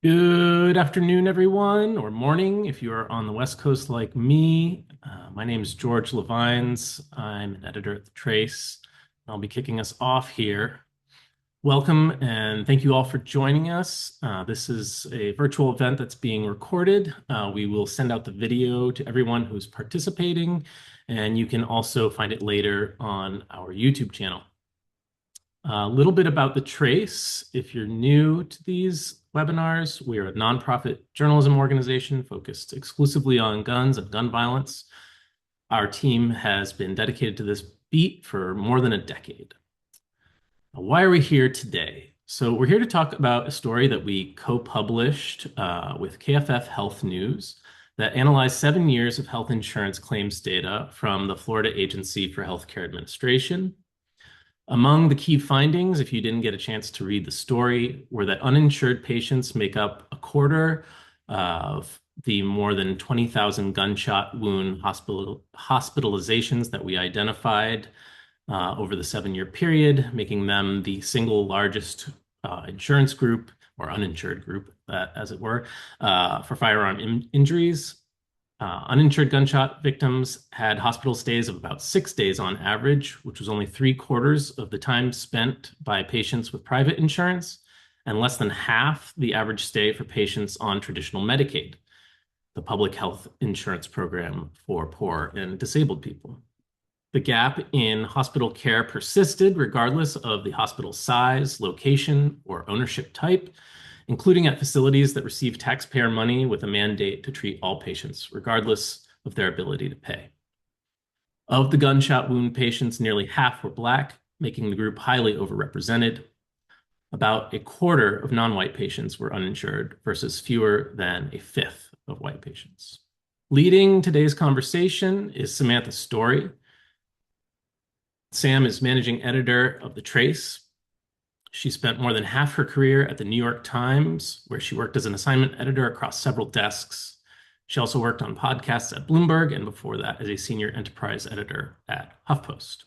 Good afternoon, everyone, or morning if you are on the West Coast like me. My name is George Levines. I'm an editor at the Trace. I'll be kicking us off here. Welcome and thank you all for joining us. This is a virtual event that's being recorded. We will send out the video to everyone who's participating, and you can also find it later on our YouTube channel. A little bit about the Trace. If you're new to these webinars, we are a nonprofit journalism organization focused exclusively on guns and gun violence. Our team has been dedicated to this beat for more than a decade. Now, why are we here today? So we're here to talk about a story that we co-published with KFF Health News that analyzed 7 years of health insurance claims data from the Florida Agency for Healthcare Administration. Among the key findings, if you didn't get a chance to read the story, were that uninsured patients make up a quarter of the more than 20,000 gunshot wound hospitalizations that we identified over the 7-year period, making them the single largest insurance group or uninsured group, as it were, for firearm injuries. Uninsured gunshot victims had hospital stays of about 6 days on average, which was only 3/4 of the time spent by patients with private insurance, and less than half the average stay for patients on traditional Medicaid, the public health insurance program for poor and disabled people. The gap in hospital care persisted regardless of the hospital size, location, or ownership type, including at facilities that receive taxpayer money with a mandate to treat all patients, regardless of their ability to pay. Of the gunshot wound patients, nearly half were Black, making the group highly overrepresented. About a quarter of non-white patients were uninsured versus fewer than a fifth of white patients. Leading today's conversation is Samantha Story. Sam is managing editor of The Trace. She spent more than half her career at the New York Times, where she worked as an assignment editor across several desks. She also worked on podcasts at Bloomberg, and before that as a senior enterprise editor at HuffPost.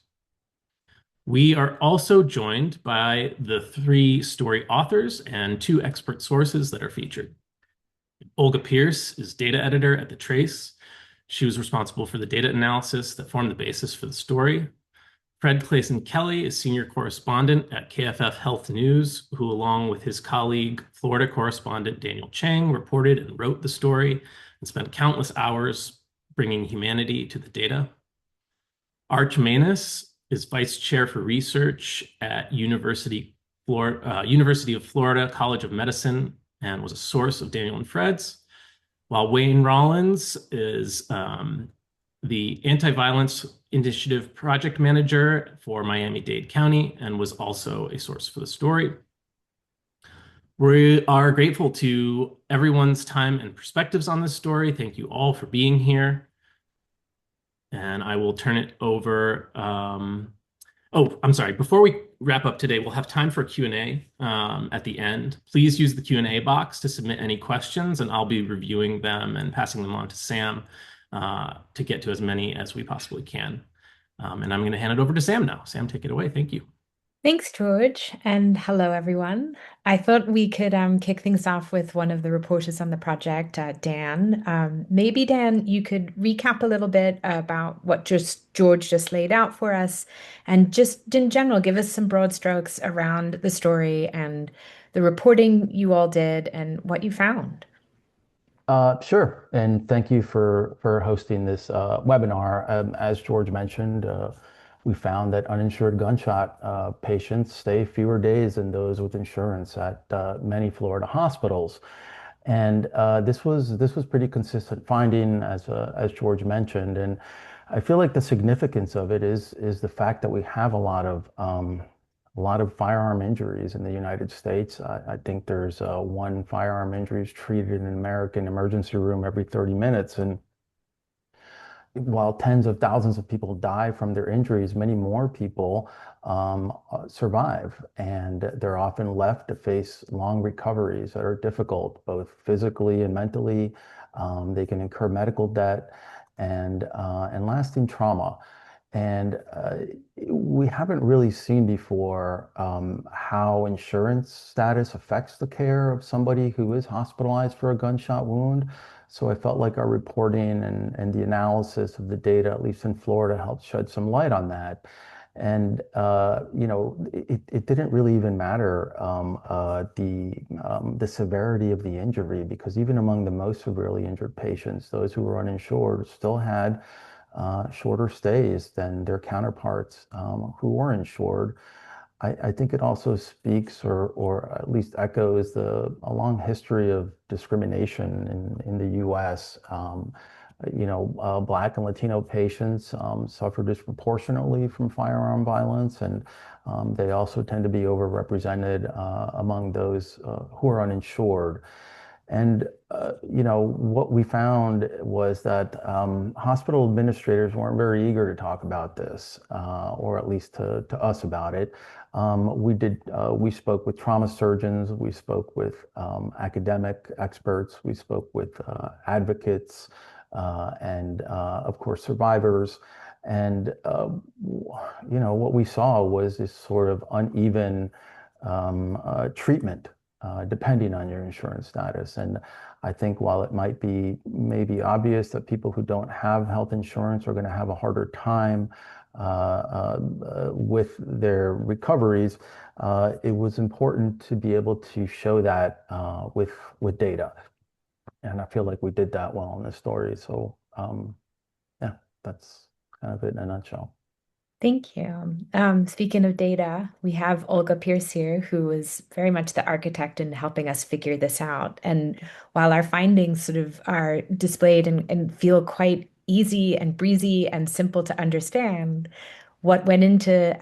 We are also joined by the 3 story authors and 2 expert sources that are featured. Olga Pierce is data editor at The Trace. She was responsible for the data analysis that formed the basis for the story. Fred Clayson Kelly is senior correspondent at KFF Health News, who, along with his colleague, Florida correspondent Daniel Chang, reported and wrote the story and spent countless hours bringing humanity to the data. Arch Manus is vice chair for research at University of Florida College of Medicine and was a source of Daniel and Fred's, while Wayne Rollins is the Anti-Violence Initiative project manager for Miami-Dade County and was also a source for the story. We are grateful to everyone's time and perspectives on this story. Thank you all for being here. And I will turn it over. Oh, I'm sorry. Before we wrap up today, we'll have time for Q&A at the end. Please use the Q&A box to submit any questions, and I'll be reviewing them and passing them on to Sam to get to as many as we possibly can. And I'm going to hand it over to Sam now. Sam, take it away. Thank you. Thanks, George, and hello, everyone. I thought we could kick things off with one of the reporters on the project, Dan. Maybe, Dan, you could recap a little bit about what George just laid out for us, and just in general, give us some broad strokes around the story and the reporting you all did and what you found. Sure, and thank you for hosting this webinar. As George mentioned, we found that uninsured gunshot patients stay fewer days than those with insurance at many Florida hospitals, and this was pretty consistent finding, as George mentioned. And I feel like the significance of it is the fact that we have a lot of firearm injuries in the United States. I think there's one firearm injury is treated in an American emergency room every 30 minutes. And while tens of thousands of people die from their injuries, many more people survive. And they're often left to face long recoveries that are difficult, both physically and mentally. They can incur medical debt and lasting trauma. And we haven't really seen before how insurance status affects the care of somebody who is hospitalized for a gunshot wound. So I felt like our reporting and the analysis of the data, at least in Florida, helped shed some light on that. And it didn't really even matter the severity of the injury, because even among the most severely injured patients, those who were uninsured still had shorter stays than their counterparts who were insured. I think it also speaks or at least echoes a long history of discrimination in the U.S. Black and Latino patients suffer disproportionately from firearm violence, and they also tend to be overrepresented among those who are uninsured. And what we found was that hospital administrators weren't very eager to talk about this, or at least to us about it. We spoke with trauma surgeons, we spoke with academic experts, we spoke with advocates, and of course survivors. And what we saw was this sort of uneven treatment depending on your insurance status. And I think while it might be maybe obvious that people who don't have health insurance are going to have a harder time with their recoveries, it was important to be able to show that with data. And I feel like we did that well in this story. So yeah, that's kind of it in a nutshell. Thank you. Speaking of data, we have Olga Pierce here, who is very much the architect in helping us figure this out. And while our findings sort of are displayed and feel quite easy and breezy and simple to understand, what went into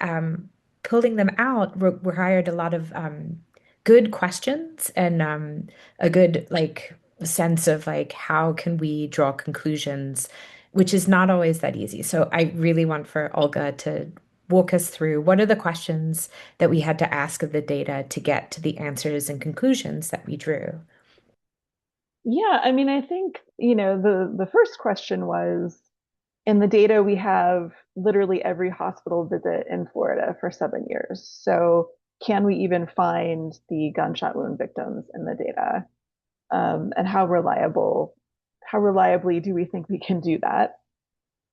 pulling them out required a lot of good questions and a good like sense of like how can we draw conclusions, which is not always that easy. So I really want for Olga to walk us through what are the questions that we had to ask of the data to get to the answers and conclusions that we drew. Yeah, I mean, I think, the first question was in the data we have literally every hospital visit in Florida for 7 years. So can we even find the gunshot wound victims in the data? And how reliably do we think we can do that?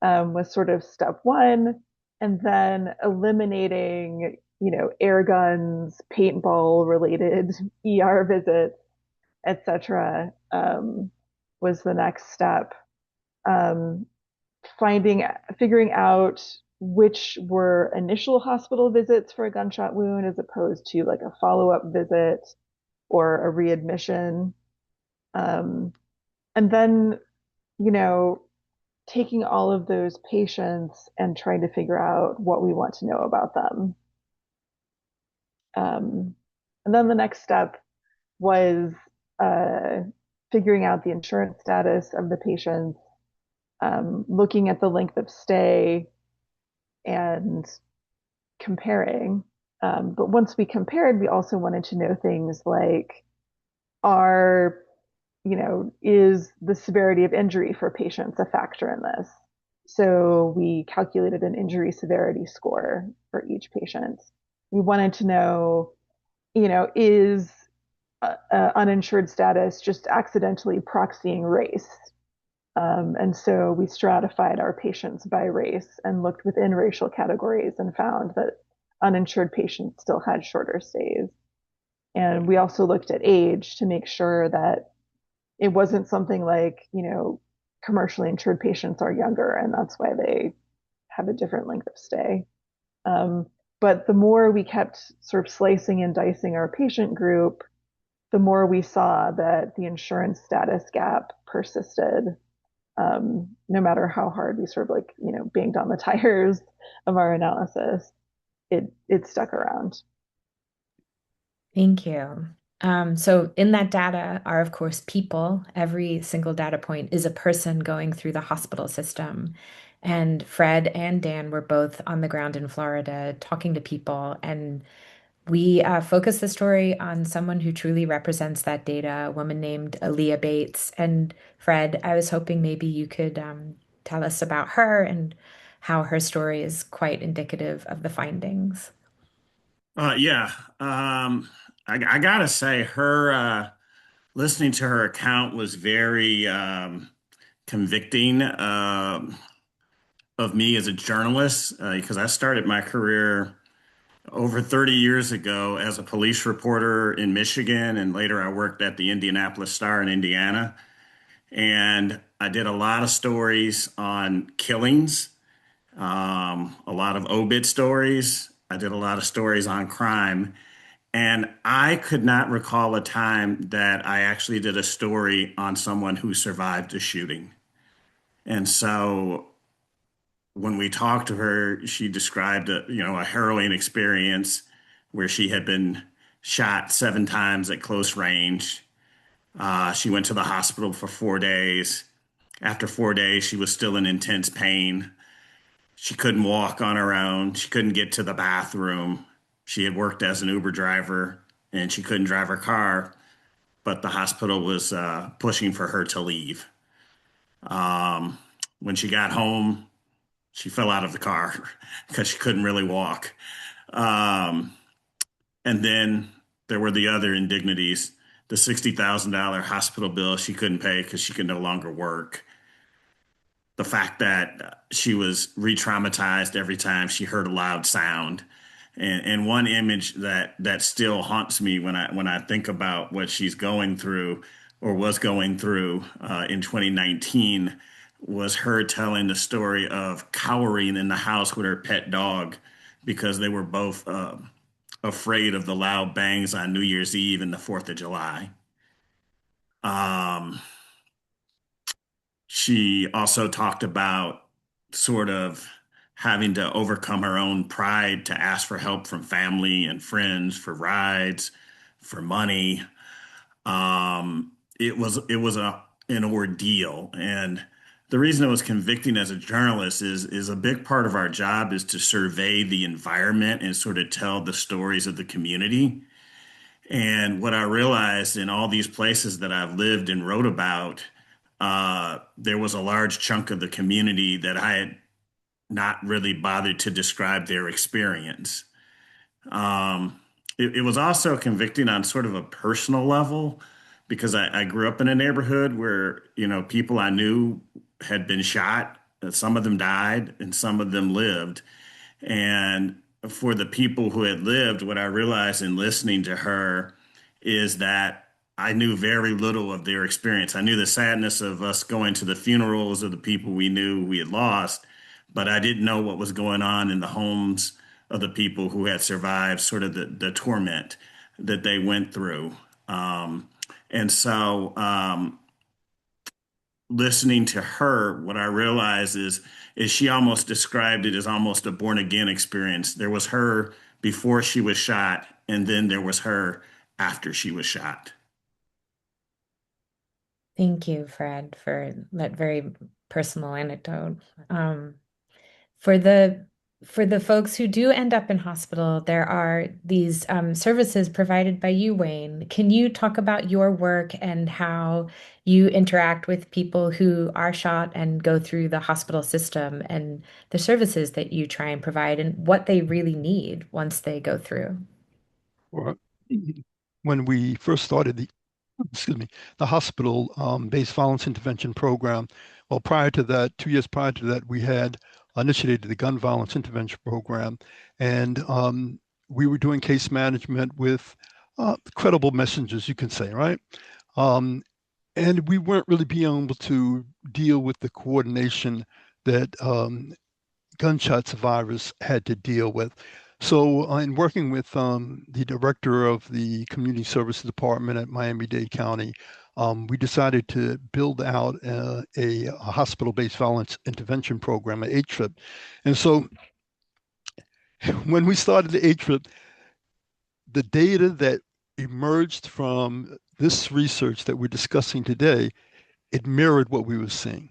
Was sort of step one. And then eliminating, air guns, paintball related ER visits, etc., was the next step. Um, Figuring out which were initial hospital visits for a gunshot wound as opposed to like a follow-up visit or a readmission. Um, and then, you know, taking all of those patients and trying to figure out what we want to know about them. Um, and then the next step was uh, figuring out the insurance status of the patients, looking at the length of stay and comparing. But once we compared, we also wanted to know things like are, is the severity of injury for patients a factor in this? So we calculated an injury severity score for each patient. We wanted to know, is uninsured status just accidentally proxying race? And so we stratified our patients by race and looked within racial categories and found that uninsured patients still had shorter stays. And we also looked at age to make sure that it wasn't something like, commercially insured patients are younger and that's why they have a different length of stay. Um, but the more we kept sort of slicing and dicing our patient group, the more we saw that the insurance status gap persisted, no matter how hard we sort of like, banged on the tires of our analysis, it stuck around. Thank you. So in that data are, of course, people. Every single data point is a person going through the hospital system. And Fred and Dan were both on the ground in Florida talking to people. And we focused the story on someone who truly represents that data, a woman named Aaliyah Bates. And Fred, I was hoping maybe you could tell us about her and how her story is quite indicative of the findings. Yeah. I gotta say, her listening to her account was very convicting of me as a journalist because I started my career over 30 years ago as a police reporter in Michigan, and later I worked at the Indianapolis Star in Indiana. And I did a lot of stories on killings, a lot of obit stories. I did a lot of stories on crime. And I could not recall a time that I actually did a story on someone who survived a shooting. And so when we talked to her, she described a harrowing experience where she had been shot 7 times at close range. She went to the hospital for 4 days. After 4 days, she was still in intense pain. She couldn't walk on her own. She couldn't get to the bathroom. She had worked as an Uber driver and she couldn't drive her car, but the hospital was pushing for her to leave. Um, when she got home, she fell out of the car because she couldn't really walk. Um, and then there were the other indignities, the $60,000 hospital bill she couldn't pay because she could no longer work. The fact that she was re-traumatized every time she heard a loud sound. And one image that still haunts me when I think about what she's going through or was going through in 2019 was her telling the story of cowering in the house with her pet dog because they were both afraid of the loud bangs on New Year's Eve and the 4th of July. Um, she also talked about sort of having to overcome her own pride to ask for help from family and friends for rides, for money. It was an ordeal, and the reason it was convicting as a journalist is a big part of our job is to survey the environment and sort of tell the stories of the community. And what I realized in all these places that I've lived and wrote about, there was a large chunk of the community that I had not really bothered to describe their experience. Um, it was also convicting on sort of a personal level because I grew up in a neighborhood where, people I knew had been shot. Some of them died and some of them lived. And for the people who had lived, what I realized in listening to her is that I knew very little of their experience. I knew the sadness of us going to the funerals of the people we knew we had lost, but I didn't know what was going on in the homes of the people who had survived sort of the torment that they went through. And so listening to her, what I realized is she almost described it as almost a born again experience. There was her before she was shot, and then there was her after she was shot. Thank you, Fred, for that very personal anecdote. Um, for the for the folks who do end up in hospital, there are these services provided by you, Wayne. Can you talk about your work and how you interact with people who are shot and go through the hospital system and the services that you try and provide and what they really need once they go through? Or when we first started excuse me, the hospital based violence intervention program. Well, prior to that, 2 years prior to that, we had initiated the gun violence intervention program, and we were doing case management with credible messengers, you can say, right? Um, and we weren't really being able to deal with the coordination that gunshot survivors had to deal with. So, in working with the director of the Community Services Department at Miami-Dade County, we decided to build out a hospital-based violence intervention program, an HTRIP. And so, when we started the HTRIP, the data that emerged from this research that we're discussing today, it mirrored what we were seeing.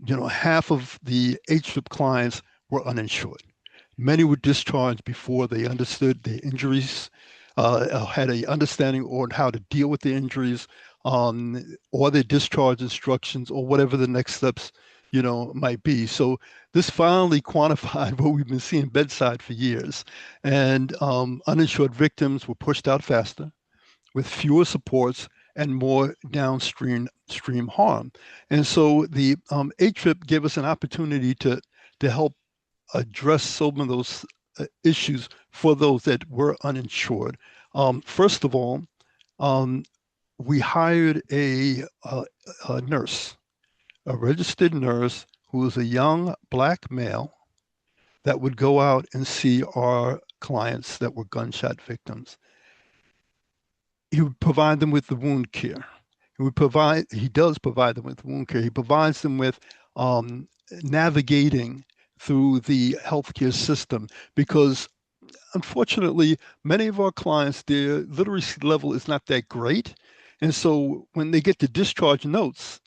Half of the HTRIP clients were uninsured. Many were discharged before they understood their injuries, had a understanding on how to deal with the injuries, or their discharge instructions, or whatever the next steps might be. So this finally quantified what we've been seeing bedside for years. And uninsured victims were pushed out faster with fewer supports and more downstream harm. And so the ATRIP gave us an opportunity to help address some of those issues for those that were uninsured. First of all, um, we hired a nurse, a registered nurse who was a young Black male that would go out and see our clients that were gunshot victims. He would provide them with the wound care. He does provide them with wound care. He provides them with navigating through the healthcare system because unfortunately, many of our clients, their literacy level is not that great. And so when they get the discharge notes,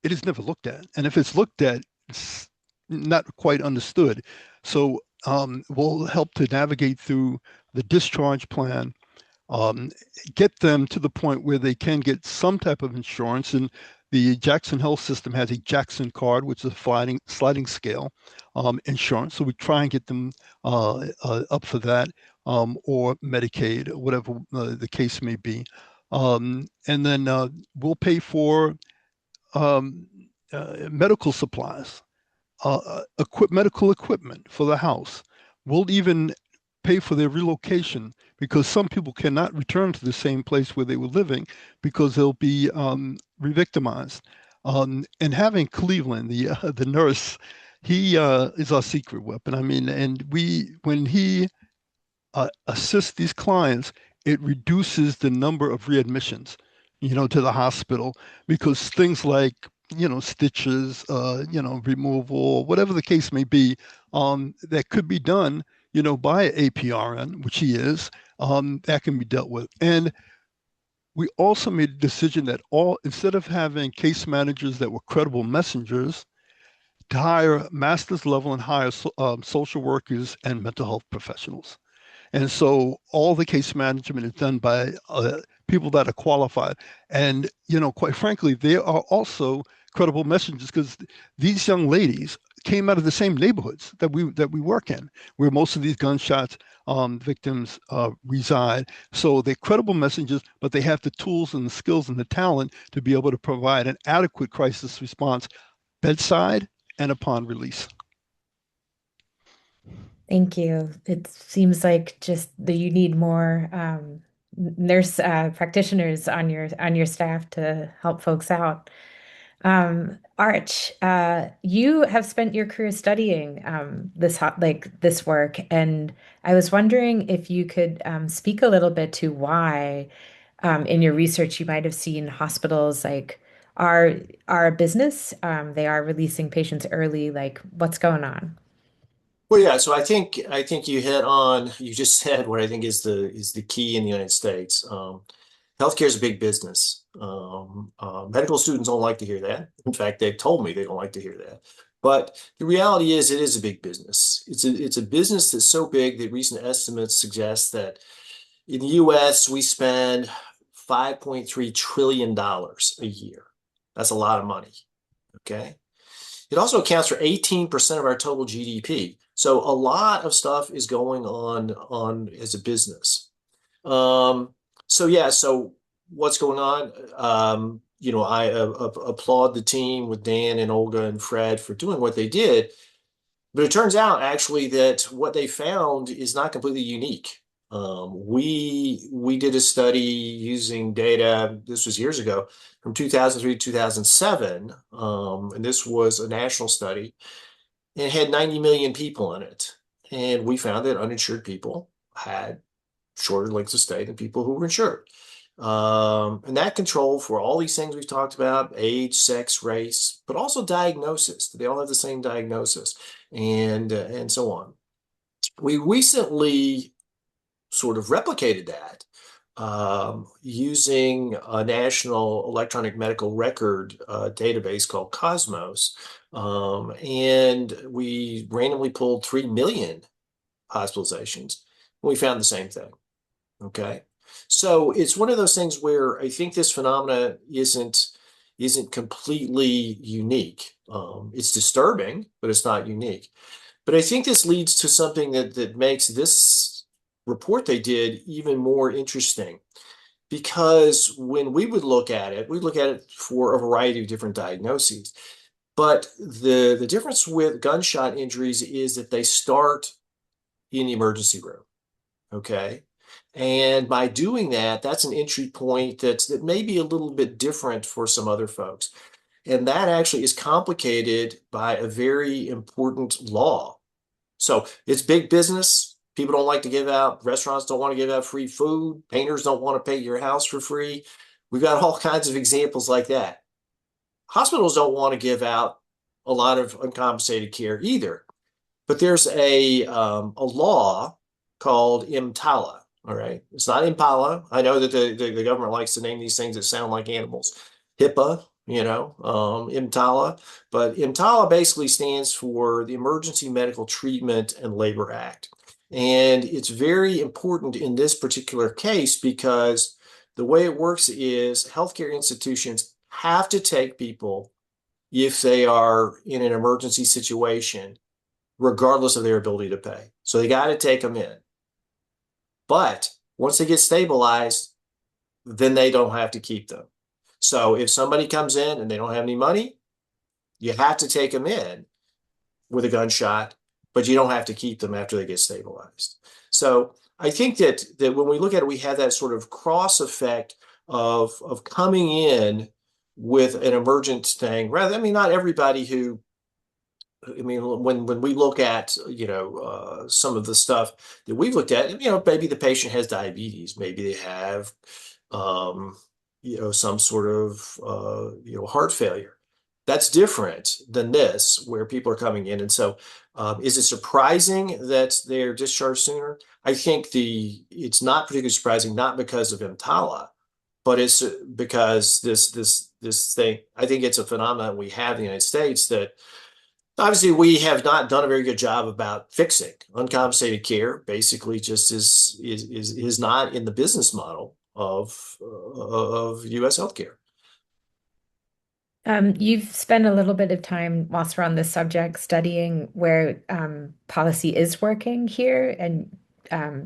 it is never looked at. And if it's looked at, it's not quite understood. So we'll help to navigate through the discharge plan, get them to the point where they can get some type of insurance. And the Jackson Health System has a Jackson card, which is a sliding scale insurance. So we try and get them up for that, or Medicaid, whatever the case may be. And then we'll pay for medical supplies, medical equipment for the house. We'll even pay for their relocation because some people cannot return to the same place where they were living because they'll be re-victimized. And having Cleveland, the nurse, he is our secret weapon. I mean, and when he assists these clients, it reduces the number of readmissions, to the hospital because things like, stitches, removal, whatever the case may be, that could be done, by APRN, which he is, that can be dealt with. And we also made a decision that instead of having case managers that were credible messengers, to hire master's level and hire social workers and mental health professionals. And so all the case management is done by people that are qualified. And, quite frankly, they are also credible messengers because these young ladies came out of the same neighborhoods that we work in, where most of these gunshots victims reside. So they're credible messengers, but they have the tools and the skills and the talent to be able to provide an adequate crisis response bedside and upon release. Thank you. It seems like just that you need more nurse practitioners on your staff to help folks out. Arch, you have spent your career studying this work, and I was wondering if you could speak a little bit to why, in your research, you might have seen hospitals are a business. They are releasing patients early. Like, what's going on? Well, yeah. So I think you just said what I think is the key in the United States. Healthcare is a big business. Medical students don't like to hear that. In fact, they've told me they don't like to hear that. But the reality is, it is a big business. It's a business that's so big that recent estimates suggest that in the U.S. we spend $5.3 trillion a year. That's a lot of money. Okay. It also accounts for 18% of our total GDP. So a lot of stuff is going on as a business. So what's going on? I applaud the team with Dan and Olga and Fred for doing what they did. But it turns out actually that what they found is not completely unique. We did a study using data, this was years ago, from 2003 to 2007, and this was a national study, and it had 90 million people in it. And we found that uninsured people had shorter lengths of stay than people who were insured. And that controlled for all these things we've talked about: age, sex, race, but also diagnosis. They all have the same diagnosis, and so on. We recently sort of replicated that using a national electronic medical record database called Cosmos. And we randomly pulled 3 million hospitalizations. And we found the same thing. Okay. So it's one of those things where I think this phenomena isn't isn't completely unique. It's disturbing, but it's not unique. But I think this leads to something that makes this report they did even more interesting. Because when we would look at it, we look at it for a variety of different diagnoses. But the difference with gunshot injuries is that they start in the emergency room. Okay. And by doing that, that's an entry point that may be a little bit different for some other folks. And that actually is complicated by a very important law. So it's big business. People don't like to give out, restaurants don't want to give out free food. Painters don't want to paint your house for free. We've got all kinds of examples like that. Hospitals don't want to give out a lot of uncompensated care either. But there's a law called EMTALA. All right. It's not Impala. I know that the government likes to name these things that sound like animals. HIPAA, EMTALA. But EMTALA basically stands for the Emergency Medical Treatment and Labor Act. And it's very important in this particular case because the way it works is healthcare institutions have to take people if they are in an emergency situation, regardless of their ability to pay. So they got to take them in. But once they get stabilized, then they don't have to keep them. So if somebody comes in and they don't have any money, you have to take them in with a gunshot, but you don't have to keep them after they get stabilized. So I think that when we look at it, we have that sort of cross effect of coming in with an emergent thing. Rather, I mean, not everybody who, I mean, when we look at, some of the stuff that we've looked at, maybe the patient has diabetes, maybe they have, some sort of, heart failure. That's different than this, where people are coming in. And so, is it surprising that they're discharged sooner? I think it's not particularly surprising, not because of EMTALA, but it's because this thing, I think it's a phenomenon we have in the United States that obviously we have not done a very good job about fixing. Uncompensated care basically just is not in the business model of U.S. healthcare. You've spent a little bit of time whilst we're on this subject studying where policy is working here, and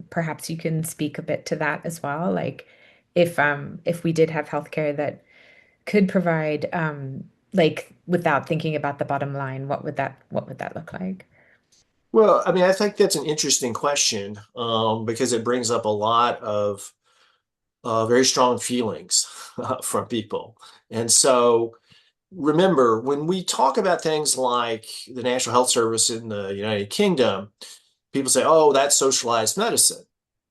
perhaps you can speak a bit to that as well. Like if we did have healthcare that could provide like without thinking about the bottom line, what would that look like? Well, I mean, I think that's an interesting question because it brings up a lot of very strong feelings from people. And so remember, when we talk about things like the National Health Service in the United Kingdom, people say, oh, that's socialized medicine,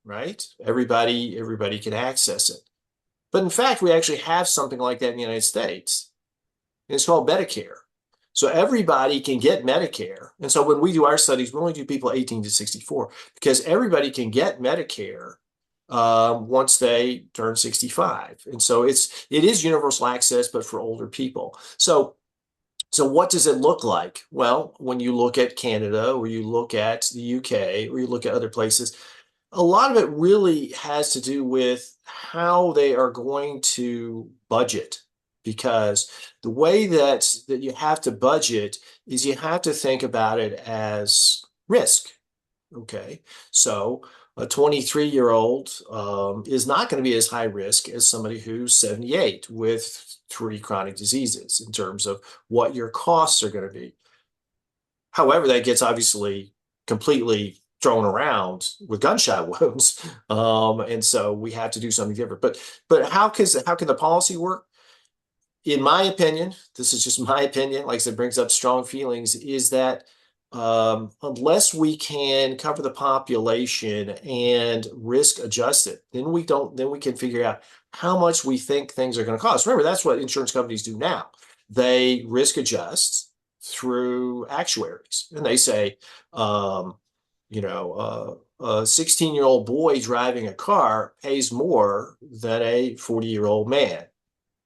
right? Everybody can access it. But in fact, we actually have something like that in the United States. And it's called Medicare. So everybody can get Medicare. And so when we do our studies, we only do people 18 to 64 because everybody can get Medicare once they turn 65. And so it is universal access, but for older people. So what does it look like? Well, when you look at Canada or you look at the UK or you look at other places, a lot of it really has to do with how they are going to budget, because the way that you have to budget is you have to think about it as risk. Okay, so a 23-year-old is not going to be as high risk as somebody who's 78 with 3 chronic diseases in terms of what your costs are going to be. However, that gets obviously completely thrown around with gunshot wounds. And so we have to do something different. But how can the policy work? In my opinion, this is just my opinion, like I said, brings up strong feelings, is that unless we can cover the population and risk adjust it, then we can figure out how much we think things are going to cost. Remember, that's what insurance companies do now. They risk adjust through actuaries, and they say, a 16-year-old boy driving a car pays more than a 40-year-old man.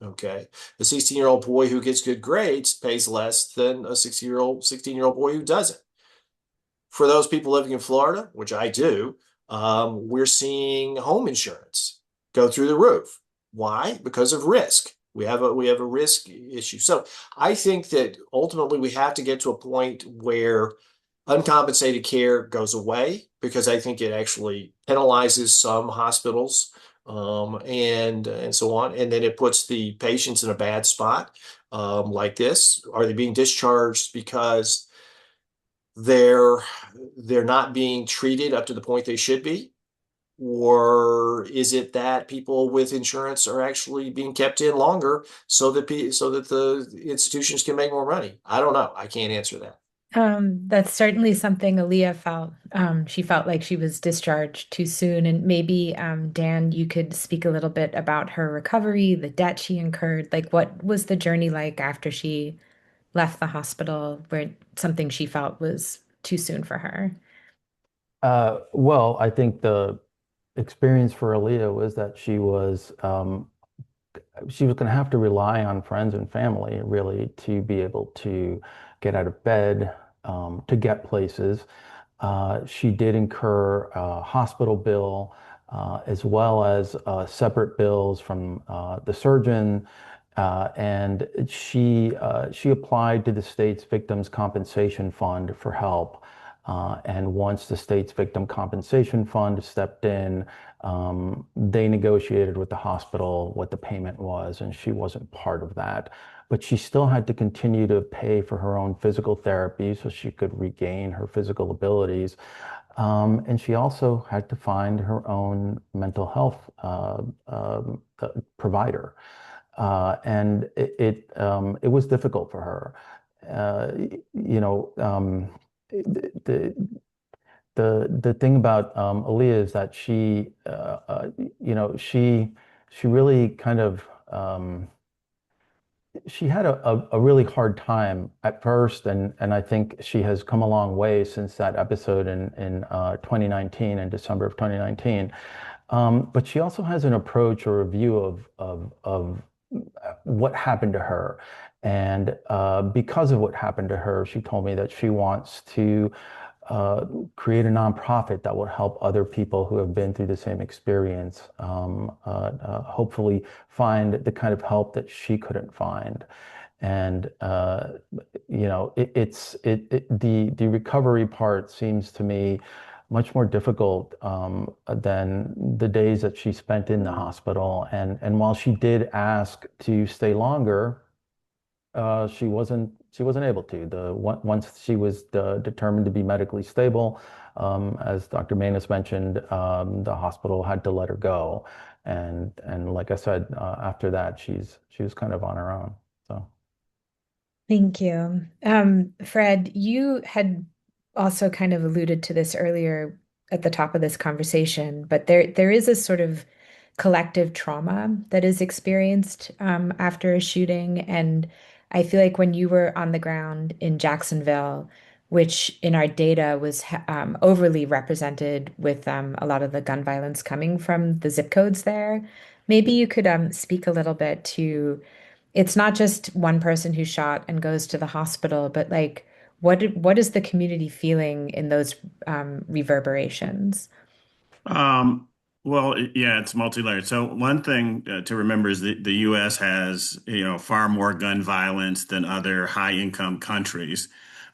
Okay, a 16-year-old boy who gets good grades pays less than a 16-year-old boy who doesn't. For those people living in Florida, which I do, we're seeing home insurance go through the roof. Why? Because of risk. We have a risk issue. So I think that ultimately we have to get to a point where uncompensated care goes away, because I think it actually penalizes some hospitals, and so on, and then it puts the patients in a bad spot, like this. Are they being discharged because they're they're not being treated up to the point they should be? Or is it that people with insurance are actually being kept in longer so that the institutions can make more money? I don't know. I can't answer that. That's certainly something Aaliyah felt. She felt like she was discharged too soon. And maybe, Dan, you could speak a little bit about her recovery, the debt she incurred. Like, what was the journey like after she left the hospital, where something she felt was too soon for her? Well, I think the experience for Aaliyah was that she was going to have to rely on friends and family really to be able to get out of bed, to get places. She did incur a hospital bill, as well as separate bills from the surgeon. And she applied to the state's Victims Compensation Fund for help. And once the state's Victim Compensation Fund stepped in, they negotiated with the hospital what the payment was, and she wasn't part of that. But she still had to continue to pay for her own physical therapy so she could regain her physical abilities. And she also had to find her own mental health provider. And it was difficult for her. Uh, you know, the, the thing about Aaliyah is that you know, she really kind of she had a really hard time at first, and I think she has come a long way since that episode in 2019, in December of 2019. But she also has an approach or a view of what happened to her. And because of what happened to her, she told me that she wants to create a nonprofit that will help other people who have been through the same experience, hopefully find the kind of help that she couldn't find. And you know, the recovery part seems to me much more difficult than the days that she spent in the hospital. And while she did ask to stay longer, she wasn't able to. Once she was determined to be medically stable, as Dr. Manus mentioned, the hospital had to let her go. And like I said, after that, she was kind of on her own. So. Thank you. Fred, you had also kind of alluded to this earlier at the top of this conversation, but there is a sort of collective trauma that is experienced after a shooting. And I feel like when you were on the ground in Jacksonville, which in our data was overly represented with a lot of the gun violence coming from the zip codes there, maybe you could speak a little bit to, it's not just one person who's shot and goes to the hospital, but like what is the community feeling in those reverberations? Um, yeah, it's multi-layered. So one thing to remember is that the U.S. has, far more gun violence than other high-income countries.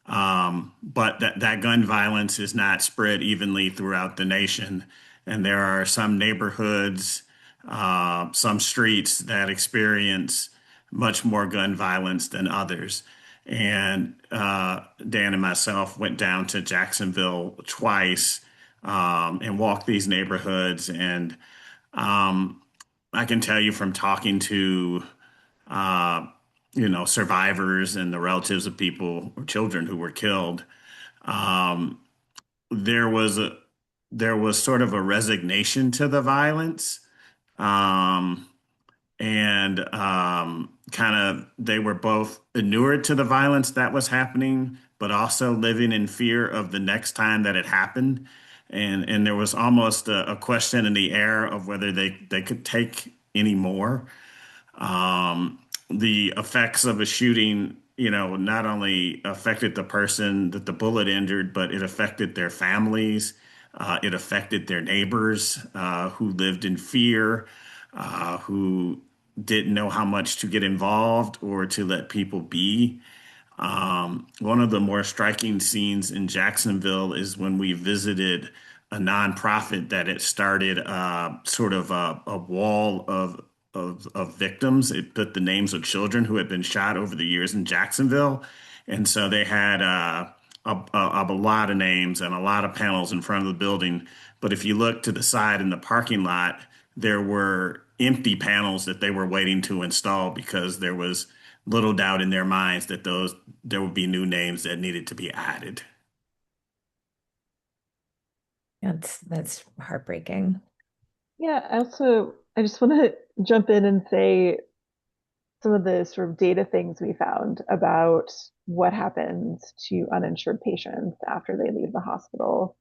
But that gun violence is not spread evenly throughout the nation. And there are some neighborhoods, some streets that experience much more gun violence than others. And Dan and myself went down to Jacksonville twice, and walked these neighborhoods. And um, I can tell you from talking to, uh, survivors and the relatives of people or children who were killed, um, there was a there was sort of a resignation to the violence. Um, and kind of they were both inured to the violence that was happening, but also living in fear of the next time that it happened. And there was almost a question in the air of whether they could take any more. The effects of a shooting, not only affected the person that the bullet injured, but it affected their families. It affected their neighbors who lived in fear, who didn't know how much to get involved or to let people be. One of the more striking scenes in Jacksonville is when we visited a nonprofit that had started sort of a wall of victims. It put the names of children who had been shot over the years in Jacksonville. And so they had a lot of names and a lot of panels in front of the building. But if you look to the side in the parking lot, there were empty panels that they were waiting to install because there was little doubt in their minds that there would be new names that needed to be added. That's heartbreaking. Yeah, I just want to jump in and say some of the sort of data things we found about what happens to uninsured patients after they leave the hospital.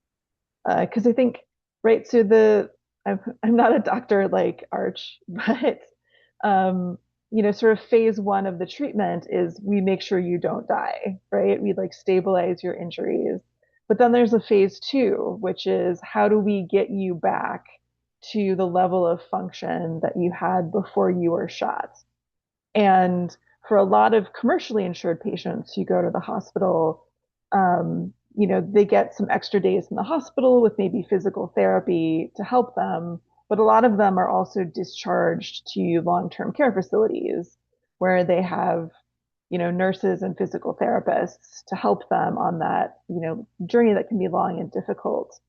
Because I think, right, so I'm not a doctor like Arch, but sort of phase one of the treatment is we make sure you don't die, right? We like stabilize your injuries. But then there's a phase two, which is how do we get you back to the level of function that you had before you were shot? And for a lot of commercially insured patients who go to the hospital, they get some extra days in the hospital with maybe physical therapy to help them. But a lot of them are also discharged to long-term care facilities where they have, nurses and physical therapists to help them on that, journey that can be long and difficult.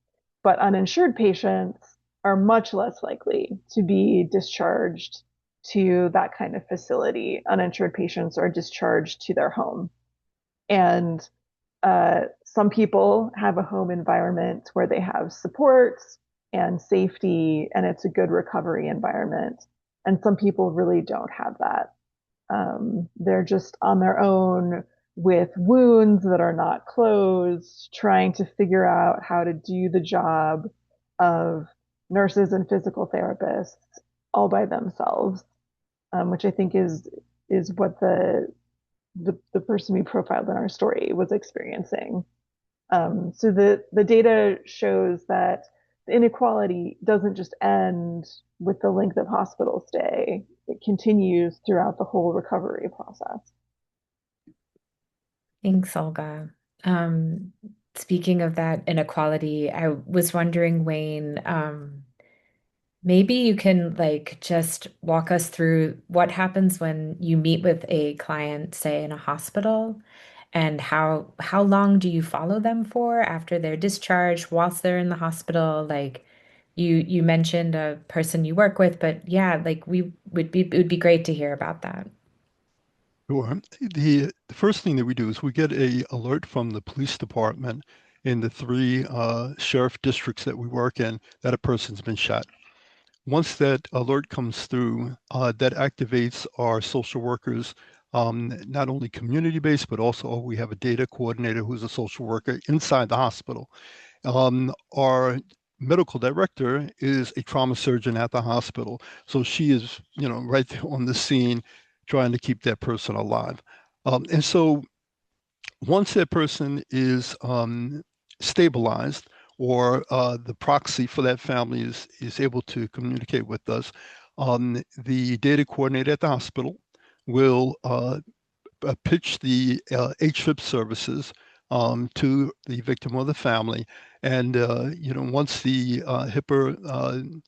But uninsured patients are much less likely to be discharged to that kind of facility. Uninsured patients are discharged to their home. And some people have a home environment where they have support and safety, and it's a good recovery environment. And some people really don't have that. They're just on their own with wounds that are not closed, trying to figure out how to do the job of nurses and physical therapists all by themselves, which I think is what the person we profiled in our story was experiencing. So the data shows that the inequality doesn't just end with the length of hospital stay. It continues throughout the whole recovery process. Thanks, Olga. Speaking of that inequality, I was wondering, Wayne, maybe you can like just walk us through what happens when you meet with a client, say in a hospital, and how long do you follow them for after they're discharged whilst they're in the hospital? Like you mentioned a person you work with, but yeah, like it would be great to hear about that. Sure. The first thing that we do is we get a alert from the police department in the three sheriff districts that we work in that a person's been shot. Once that alert comes through, that activates our social workers, not only community-based, but also we have a data coordinator who's a social worker inside the hospital. Our medical director is a trauma surgeon at the hospital. So she is, right there on the scene trying to keep that person alive. And so once that person is stabilized, or the proxy for that family is able to communicate with us, the data coordinator at the hospital will pitch the HFIP services to the victim or the family. And, once the HIPAA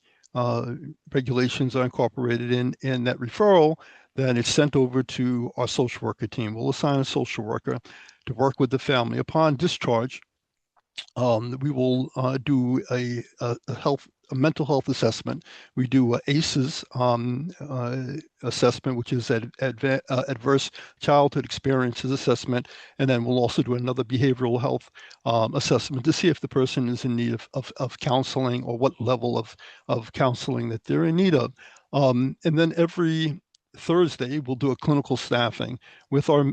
regulations are incorporated in that referral, then it's sent over to our social worker team. We'll assign a social worker to work with the family. Upon discharge, we will do a mental health assessment. We do a ACEs assessment, which is adverse childhood experiences assessment, and then we'll also do another behavioral health assessment to see if the person is in need of counseling or what level of counseling that they're in need of. And then every Thursday, we'll do a clinical staffing with our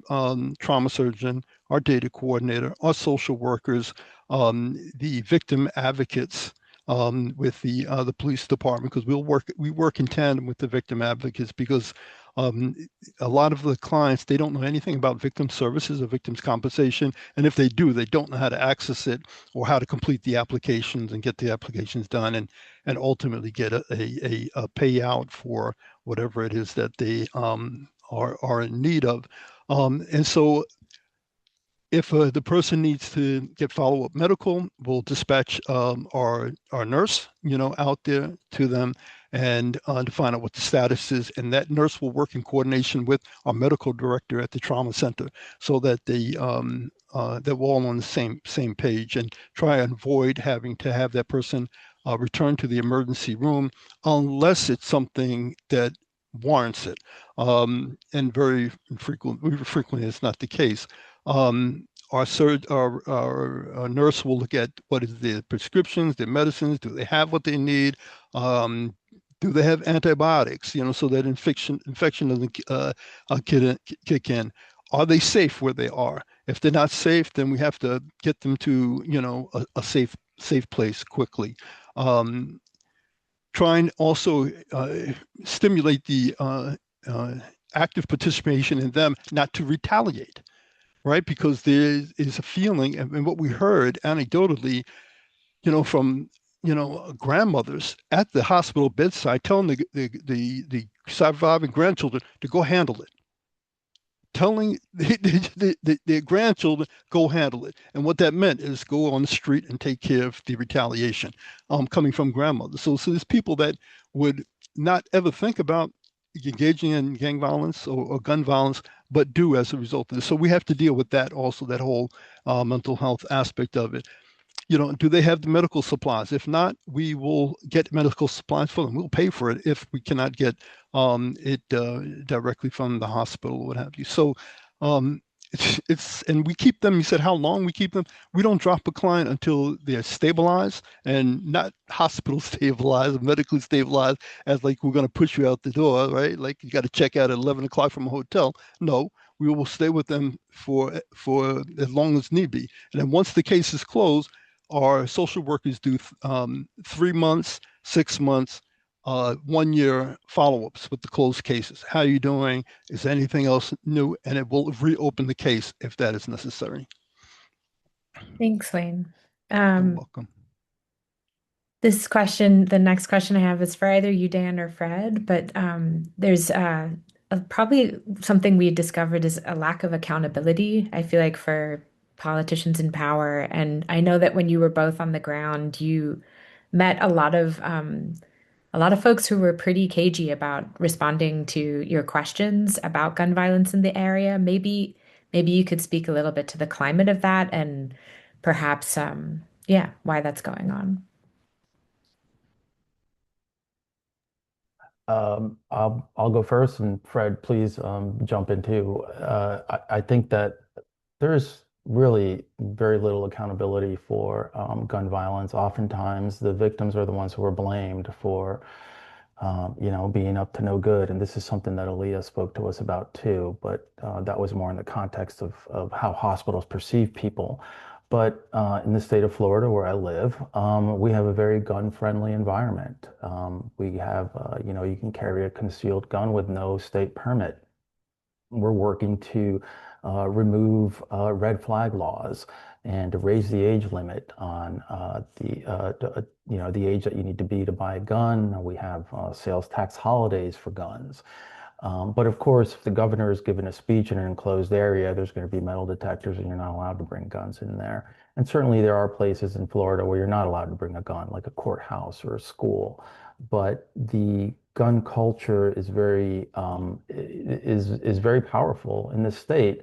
trauma surgeon, our data coordinator, our social workers, the victim advocates with the police department, because we work in tandem with the victim advocates, because Um, a lot of the clients, they don't know anything about victim services or victims compensation. And if they do, they don't know how to access it or how to complete the applications and get the applications done and ultimately get a payout for whatever it is that they are in need of. And so if the person needs to get follow-up medical, we'll dispatch our nurse, out there to them and to find out what the status is. And that nurse will work in coordination with our medical director at the trauma center, so that that we're all on the same page, and try and avoid having to have that person return to the emergency room unless it's something that warrants it. And very frequently, it's not the case. Our nurse will look at what is their prescriptions, their medicines. Do they have what they need? Do they have antibiotics? So that infection doesn't kick in. Are they safe where they are? If they're not safe, then we have to get them to a safe place quickly. Try and also stimulate the active participation in them, not to retaliate, right? Because there is a feeling, and what we heard anecdotally, from grandmothers at the hospital bedside telling the surviving grandchildren to go handle it, telling their grandchildren go handle it. And what that meant is go on the street and take care of the retaliation coming from grandmothers. So there's people that would not ever think about engaging in gang violence or gun violence, but do as a result of this. So we have to deal with that also, that whole mental health aspect of it. Do they have the medical supplies? If not, we will get medical supplies for them. We'll pay for it if we cannot get it directly from the hospital or what have you. So and we keep them. You said how long we keep them? We don't drop a client until they're stabilized, and not hospital stabilized, medically stabilized, as like we're going to push you out the door, right? Like you got to check out at 11 o'clock from a hotel. No, we will stay with them for as long as need be. And then once the case is closed, our social workers do 3 months, 6 months, 1 year follow-ups with the closed cases. How are you doing? Is there anything else new? And it will reopen the case if that is necessary. Thanks, Wayne. You're welcome. The next question I have is for either you, Dan, or Fred, but there's probably something we discovered is a lack of accountability, I feel like, for politicians in power. And I know that when you were both on the ground, you met a lot of folks who were pretty cagey about responding to your questions about gun violence in the area. Maybe you could speak a little bit to the climate of that and perhaps why that's going on. I'll go first, and Fred, please jump in too. I think that there's really very little accountability for gun violence. Oftentimes, the victims are the ones who are blamed for, being up to no good. And this is something that Aaliyah spoke to us about too, but that was more in the context of how hospitals perceive people. But in the state of Florida, where I live, we have a very gun-friendly environment. We have, you can carry a concealed gun with no state permit. We're working to remove red flag laws and to raise the age limit on the age that you need to be to buy a gun. We have sales tax holidays for guns. But of course, if the governor is giving a speech in an enclosed area, there's going to be metal detectors and you're not allowed to bring guns in there. And certainly there are places in Florida where you're not allowed to bring a gun, like a courthouse or a school. But the gun culture is very powerful in the state.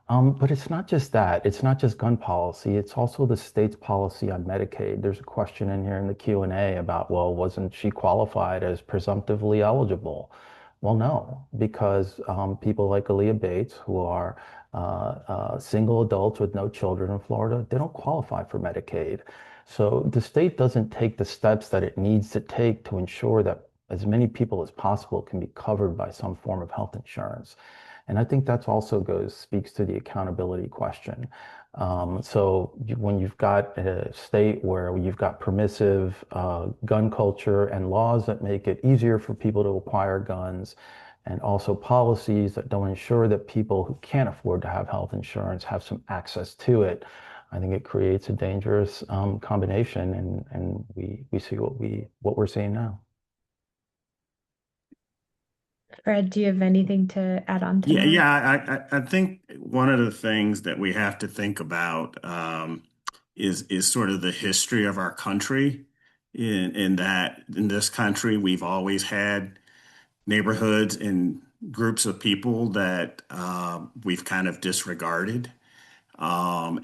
But it's not just that. It's not just gun policy. It's also the state's policy on Medicaid. There's a question in here in the Q&A about, well, wasn't she qualified as presumptively eligible? Well, no, because people like Aaliyah Bates, who are single adults with no children in Florida, they don't qualify for Medicaid. So the state doesn't take the steps that it needs to take to ensure that as many people as possible can be covered by some form of health insurance. And I think that's also speaks to the accountability question. When you've got a state where you've got permissive gun culture and laws that make it easier for people to acquire guns, and also policies that don't ensure that people who can't afford to have health insurance have some access to it. I think it creates a dangerous combination, and we see what we're seeing now. Fred, do you have anything to add on to Yeah, that? I think one of the things that we have to think about is sort of the history of our country. In that in this country, we've always had neighborhoods and groups of people that we've kind of disregarded.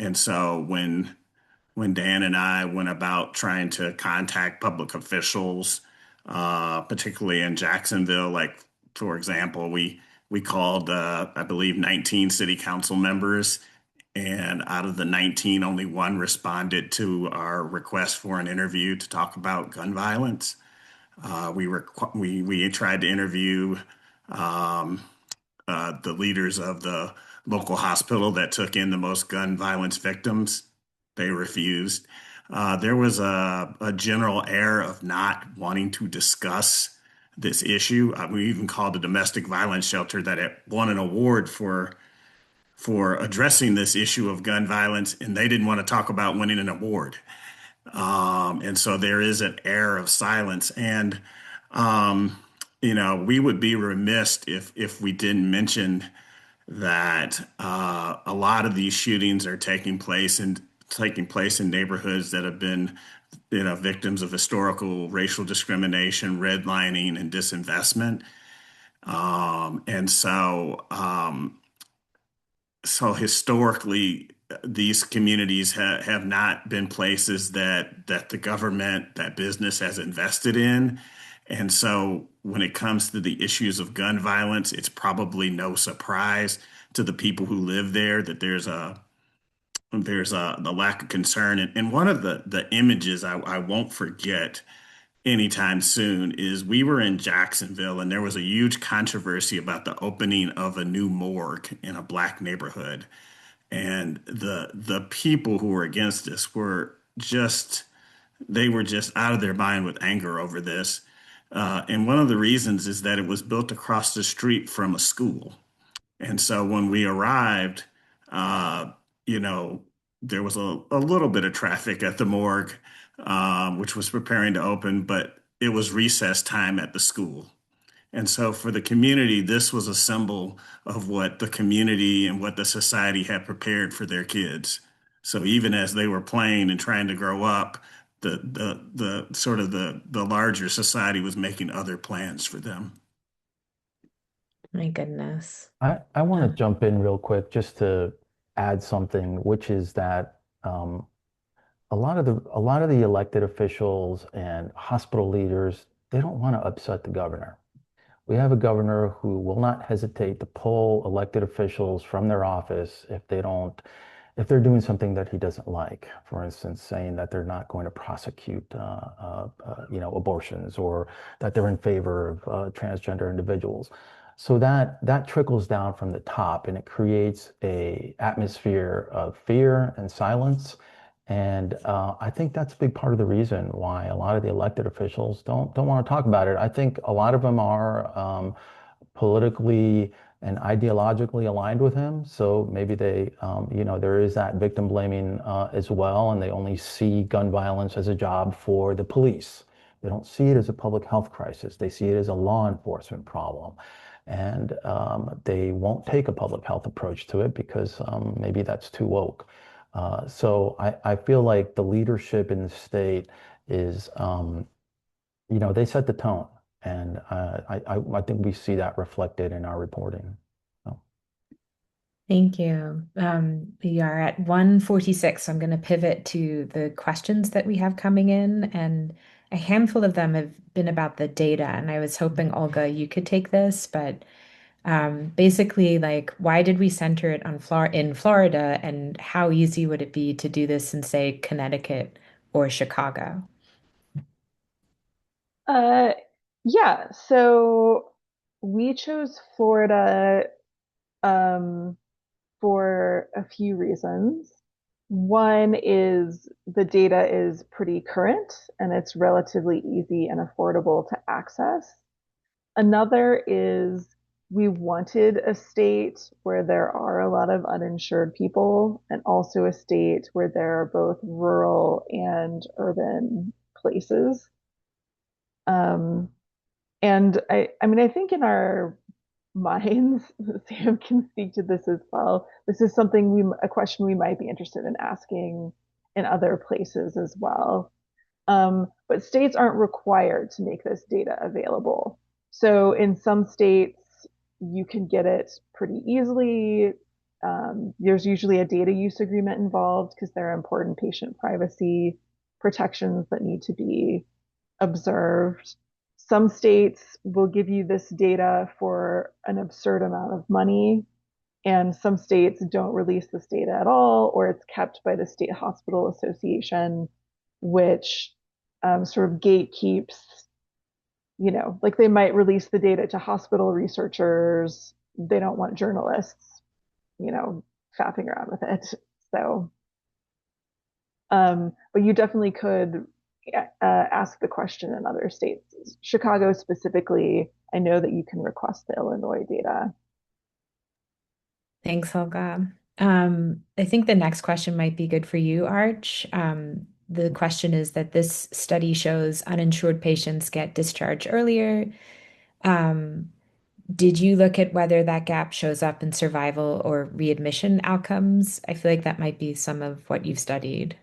And so when Dan and I went about trying to contact public officials, particularly in Jacksonville, like for example, we called I believe 19 city council members, and out of the 19, only one responded to our request for an interview to talk about gun violence. We tried to interview um, the leaders of the local hospital that took in the most gun violence victims. They refused. There was a general air of not wanting to discuss this issue. We even called a domestic violence shelter that had won an award for addressing this issue of gun violence, and they didn't want to talk about winning an award. And so there is an air of silence. And um, we would be remiss if we didn't mention that a lot of these shootings are taking place in neighborhoods that have been, victims of historical racial discrimination, redlining, and disinvestment. And so historically, these communities have not been places that the government, that business has invested in. And so when it comes to the issues of gun violence, it's probably no surprise to the people who live there that there's a the lack of concern. And one of the images I won't forget anytime soon is we were in Jacksonville and there was a huge controversy about the opening of a new morgue in a black neighborhood. And the people who were against this they were just out of their mind with anger over this. And one of the reasons is that it was built across the street from a school. And so when we arrived, uh, you know, there was a little bit of traffic at the morgue, which was preparing to open, but it was recess time at the school. And so for the community, this was a symbol of what the community and what the society had prepared for their kids. So even as they were playing and trying to grow up, the sort of the larger society was making other plans for them. My goodness. I want to Uh, jump in real quick just to add something, which is that a lot of the elected officials and hospital leaders, they don't want to upset the governor. We have a governor who will not hesitate to pull elected officials from their office if they're doing something that he doesn't like. For instance, saying that they're not going to prosecute, abortions, or that they're in favor of transgender individuals. So that trickles down from the top, and it creates a atmosphere of fear and silence. And I think that's a big part of the reason why a lot of the elected officials don't want to talk about it. I think a lot of them are politically and ideologically aligned with him. So maybe there is that victim blaming as well, and they only see gun violence as a job for the police. They don't see it as a public health crisis. They see it as a law enforcement problem. And they won't take a public health approach to it because maybe that's too woke. So I feel like the leadership in the state is, they set the tone. And I think we see that reflected in our reporting. So, Thank you. We are at 1:46, so I'm going to pivot to the questions that we have coming in, and a handful of them have been about the data. And I was hoping, Olga, you could take this, but basically, like, why did we center it on in Florida, and how easy would it be to do this in, say, Connecticut or Chicago? Uh, yeah, so we chose Florida um, for a few reasons. One is the data is pretty current and it's relatively easy and affordable to access. Another is we wanted a state where there are a lot of uninsured people and also a state where there are both rural and urban places. Um, and I mean, I think in our minds, Sam can speak to this as well. This is a question we might be interested in asking in other places as well. But states aren't required to make this data available. So in some states, you can get it pretty easily. There's usually a data use agreement involved because there are important patient privacy protections that need to be observed. Some states will give you this data for an absurd amount of money, and some states don't release this data at all, or it's kept by the State Hospital Association, which sort of gatekeeps, like they might release the data to hospital researchers. They don't want journalists, faffing around with it. So, but you definitely could ask the question in other states. Chicago specifically, I know that you can request the Illinois data. Thanks, Olga. I think the next question might be good for you, Arch. The question is that this study shows uninsured patients get discharged earlier. Um, did you look at whether that gap shows up in survival or readmission outcomes? I feel like that might be some of what you've studied.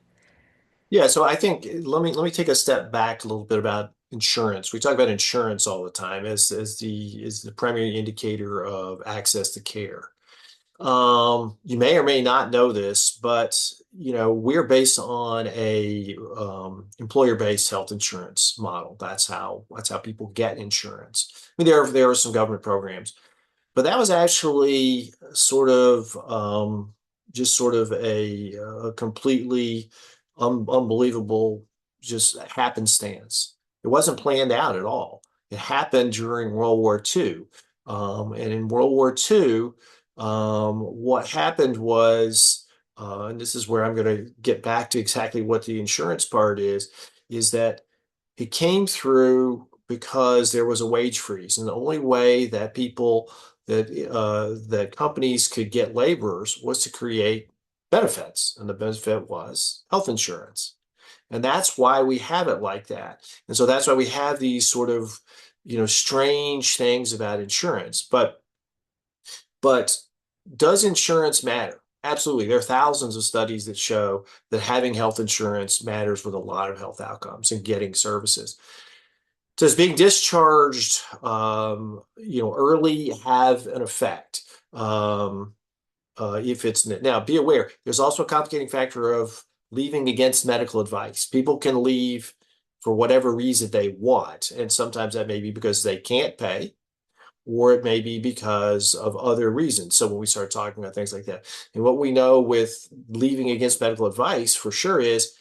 Yeah, so I think let me take a step back a little bit about insurance. We talk about insurance all the time as the primary indicator of access to care. You may or may not know this, but we're based on a employer-based health insurance model. That's how people get insurance. I mean, there are some government programs, but that was actually just sort of a completely unbelievable just happenstance. It wasn't planned out at all. It happened during World War II. And in World War II, what happened was, and this is where I'm going to get back to exactly what the insurance part is that it came through because there was a wage freeze, and the only way that that companies could get laborers was to create benefits, and the benefit was health insurance. And that's why we have it like that. And so that's why we have these sort of, strange things about insurance. But does insurance matter? Absolutely. There are thousands of studies that show that having health insurance matters with a lot of health outcomes and getting services. Does being discharged, early have an effect? If it's now, be aware, there's also a complicating factor of leaving against medical advice. People can leave for whatever reason they want, and sometimes that may be because they can't pay, or it may be because of other reasons. So when we start talking about things like that, and what we know with leaving against medical advice for sure is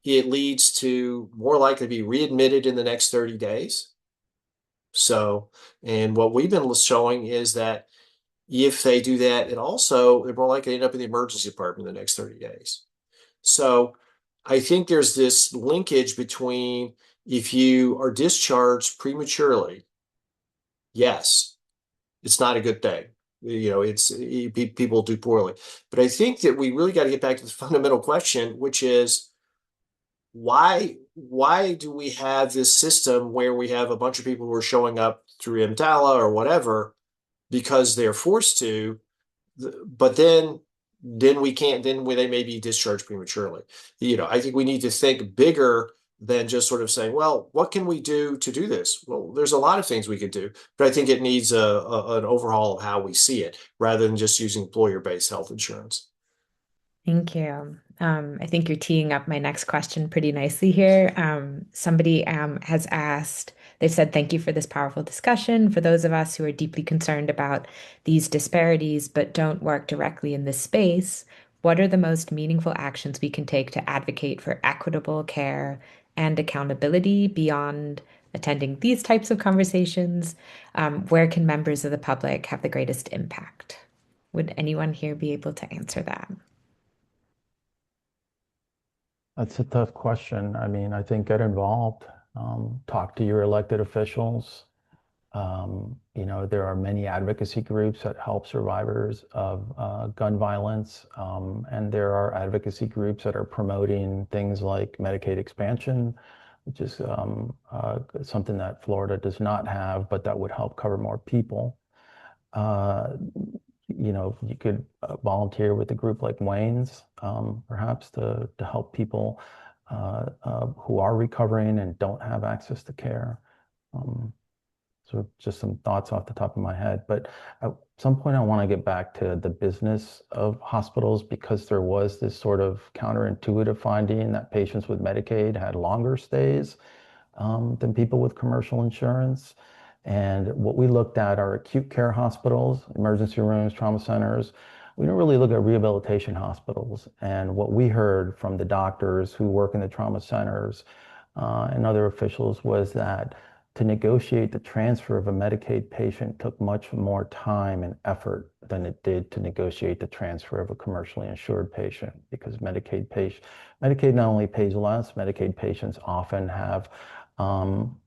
it leads to more likely to be readmitted in the next 30 days. So, and what we've been showing is that if they do that, they're more likely to end up in the emergency department in the next 30 days. So I think there's this linkage between if you are discharged prematurely, yes, it's not a good thing. People do poorly. But I think that we really got to get back to the fundamental question, which is why do we have this system where we have a bunch of people who are showing up through EMTALA or whatever because they're forced to, but then we can't, they may be discharged prematurely. I think we need to think bigger than just sort of saying, well, what can we do to do this? Well, there's a lot of things we could do, but I think it needs an overhaul of how we see it rather than just using employer-based health insurance. Thank you. I think you're teeing up my next question pretty nicely here. Somebody has asked, they've said, thank you for this powerful discussion. For those of us who are deeply concerned about these disparities but don't work directly in this space, what are the most meaningful actions we can take to advocate for equitable care and accountability beyond attending these types of conversations? Where can members of the public have the greatest impact? Would anyone here be able to answer that? That's a tough question. I mean, I think get involved, talk to your elected officials, There are many advocacy groups that help survivors of gun violence, and there are advocacy groups that are promoting things like Medicaid expansion, which is something that Florida does not have, but that would help cover more people. Uh, you could volunteer with a group like Wayne's, perhaps to help people who are recovering and don't have access to care. Um, so just some thoughts off the top of my head. But at some point, I want to get back to the business of hospitals because there was this sort of counterintuitive finding that patients with Medicaid had longer stays than people with commercial insurance. And what we looked at are acute care hospitals, emergency rooms, trauma centers. We don't really look at rehabilitation hospitals. And what we heard from the doctors who work in the trauma centers and other officials was that to negotiate the transfer of a Medicaid patient took much more time and effort than it did to negotiate the transfer of a commercially insured patient because Medicaid not only pays less, Medicaid patients often have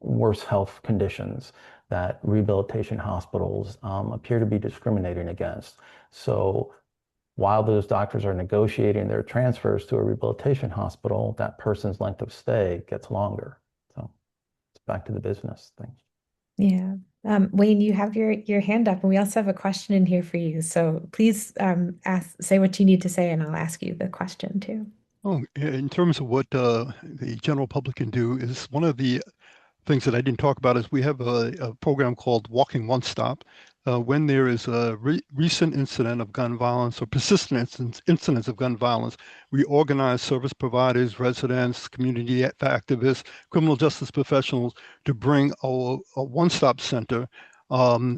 worse health conditions that rehabilitation hospitals appear to be discriminating against. So while those doctors are negotiating their transfers to a rehabilitation hospital, that person's length of stay gets longer. So it's back to the business thing. Yeah. Wayne, you have your hand up, and we also have a question in here for you. So please say what you need to say, and I'll ask you the question too. Oh, in terms of what the general public can do, is one of the things that I didn't talk about is we have a program called Walking One Stop. When there is a recent incident of gun violence or persistent incidents of gun violence, we organize service providers, residents, community activists, criminal justice professionals to bring a one-stop center,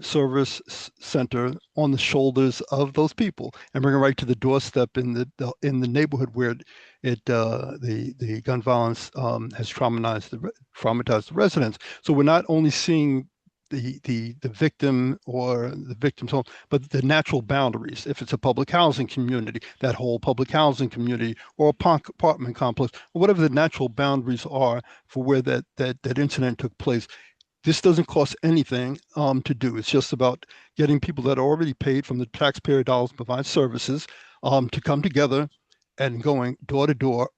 service center on the shoulders of those people and bring it right to the doorstep in the neighborhood where the gun violence has traumatized the residents. So we're not only seeing the victim or the victim's home, but the natural boundaries. If it's a public housing community, that whole public housing community, or apartment complex, or whatever the natural boundaries are for where that incident took place. This doesn't cost anything to do. It's just about getting people that are already paid from the taxpayer dollars to provide services to come together and going door to door,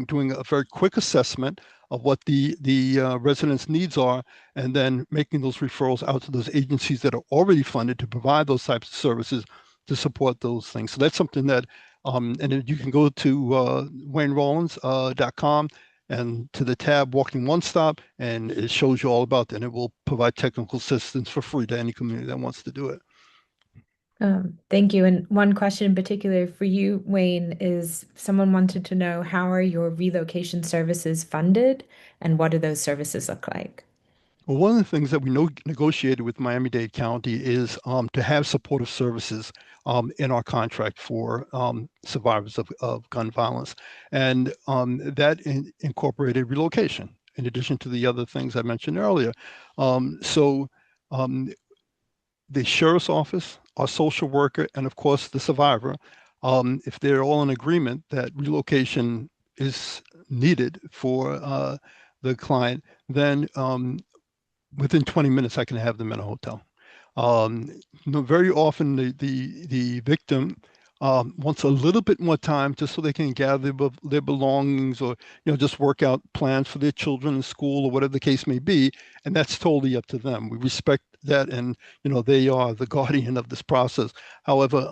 doing a very quick assessment of what the residents' needs are, and then making those referrals out to those agencies that are already funded to provide those types of services to support those things. So that's something that, and you can go to WayneRollins.com and to the tab Walking One Stop, and it shows you all about that. And it will provide technical assistance for free to any community that wants to do it. Thank you. And one question in particular for you, Wayne, is someone wanted to know, how are your relocation services funded and what do those services look like? Well, one of the things that we negotiated with Miami-Dade County is to have supportive services in our contract for survivors of gun violence. And that incorporated relocation in addition to the other things I mentioned earlier. So the sheriff's office, our social worker, and of course the survivor, if they're all in agreement that relocation is needed for the client, then within 20 minutes, I can have them in a hotel. Very often the victim wants a little bit more time just so they can gather their belongings or just work out plans for their children in school or whatever the case may be, and that's totally up to them. We respect that, and they are the guardian of this process. However,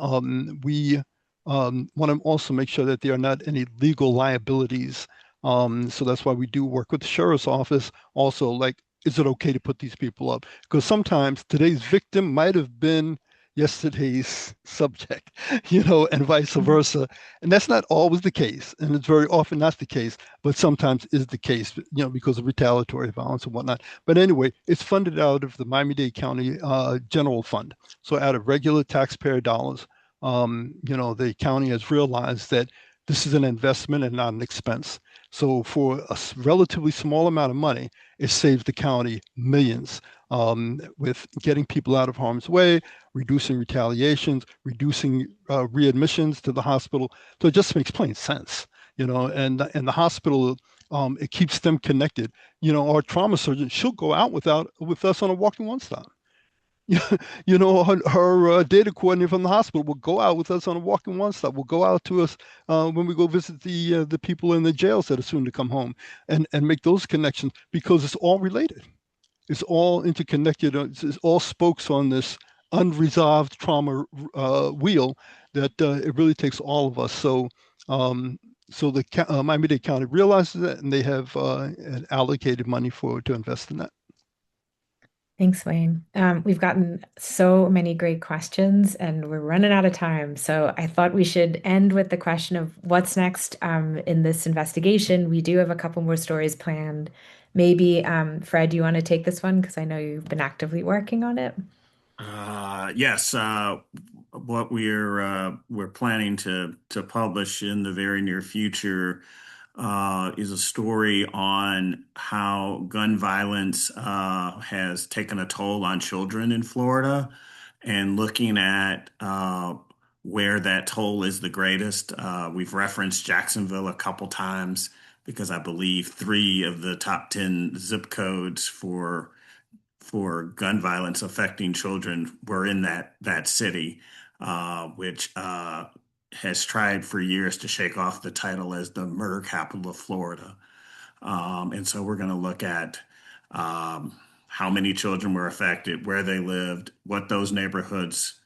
we want to also make sure that there are not any legal liabilities. So that's why we do work with the sheriff's office also, like, is it okay to put these people up? Because sometimes today's victim might have been yesterday's subject, and vice versa. And that's not always the case. And it's very often not the case, but sometimes is the case, because of retaliatory violence and whatnot. But anyway, it's funded out of the Miami-Dade County General Fund. So out of regular taxpayer dollars, the county has realized that this is an investment and not an expense. So for a relatively small amount of money, it saves the county millions with getting people out of harm's way, reducing retaliations, reducing readmissions to the hospital. So it just makes plain sense, and the hospital, it keeps them connected. Our trauma surgeon, she'll go out with us on a Walking One Stop. her data coordinator from the hospital will go out with us on a walk-in one stop. Will go out to us when we go visit the people in the jails that are soon to come home, and make those connections because it's all related. It's all interconnected. It's all spokes on this unresolved trauma wheel that it really takes all of us. So the Miami-Dade County realizes that, and they have allocated money to invest in that. Thanks, Wayne. We've gotten so many great questions and we're running out of time. So I thought we should end with the question of what's next in this investigation. We do have a couple more stories planned. Maybe, Fred, do you want to take this one? Because I know you've been actively working on it. Yes, what we're planning to publish in the very near future is a story on how gun violence has taken a toll on children in Florida, and looking at where that toll is the greatest. We've referenced Jacksonville a couple times because I believe three of the top 10 zip codes for gun violence affecting children were in that city, which has tried for years to shake off the title as the murder capital of Florida. And so we're going to look at how many children were affected, where they lived, what those neighborhoods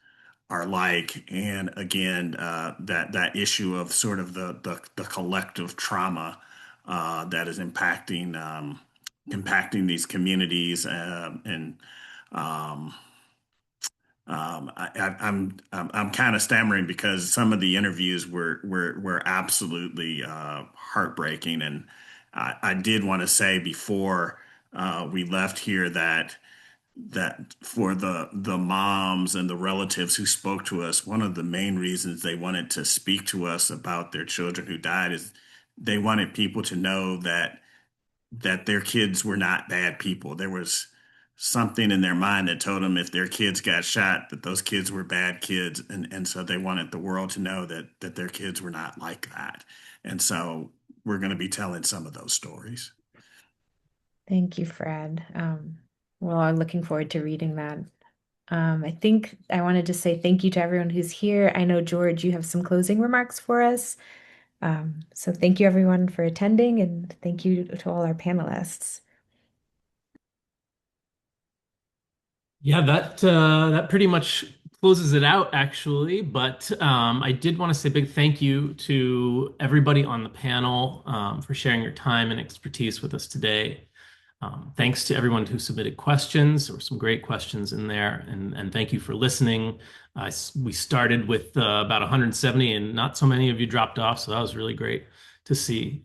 are like, and again, that issue of sort of the collective trauma that is impacting these communities, and um, I'm kind of stammering because some of the interviews were absolutely heartbreaking, and I did want to say before we left here that for the moms and the relatives who spoke to us, one of the main reasons they wanted to speak to us about their children who died is they wanted people to know that their kids were not bad people. There was something in their mind that told them if their kids got shot, that those kids were bad kids. And so they wanted the world to know that their kids were not like that. And so we're going to be telling some of those stories. Thank you, Fred. Well, I'm looking forward to reading that. I think I wanted to say thank you to everyone who's here. I know, George, you have some closing remarks for us. So thank you everyone for attending and thank you to all our panelists. Yeah, that pretty much closes it out, actually. But I did want to say a big thank you to everybody on the panel for sharing your time and expertise with us today. Thanks to everyone who submitted questions. There were some great questions in there, and thank you for listening. We started with about 170, and not so many of you dropped off, so that was really great to see.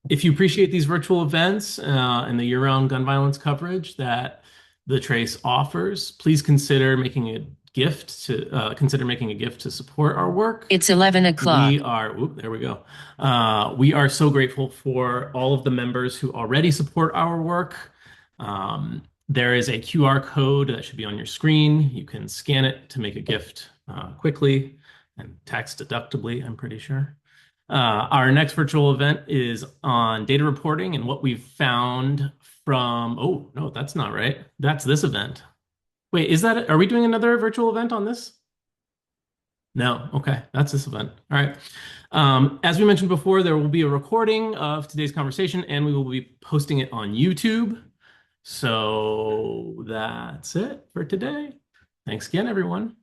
If you appreciate these virtual events and the year-round gun violence coverage that the Trace offers, please consider making a gift to support our work. It's 11 o'clock. There we go. We are so grateful for all of the members who already support our work. There is a QR code that should be on your screen. You can scan it to make a gift quickly and tax deductibly, I'm pretty sure. Our next virtual event is on data reporting and what we've found from, oh, no, that's not right. That's this event. Wait, are we doing another virtual event on this? No, okay, that's this event. All right. As we mentioned before, there will be a recording of today's conversation and we will be posting it on YouTube. So that's it for today. Thanks again, everyone.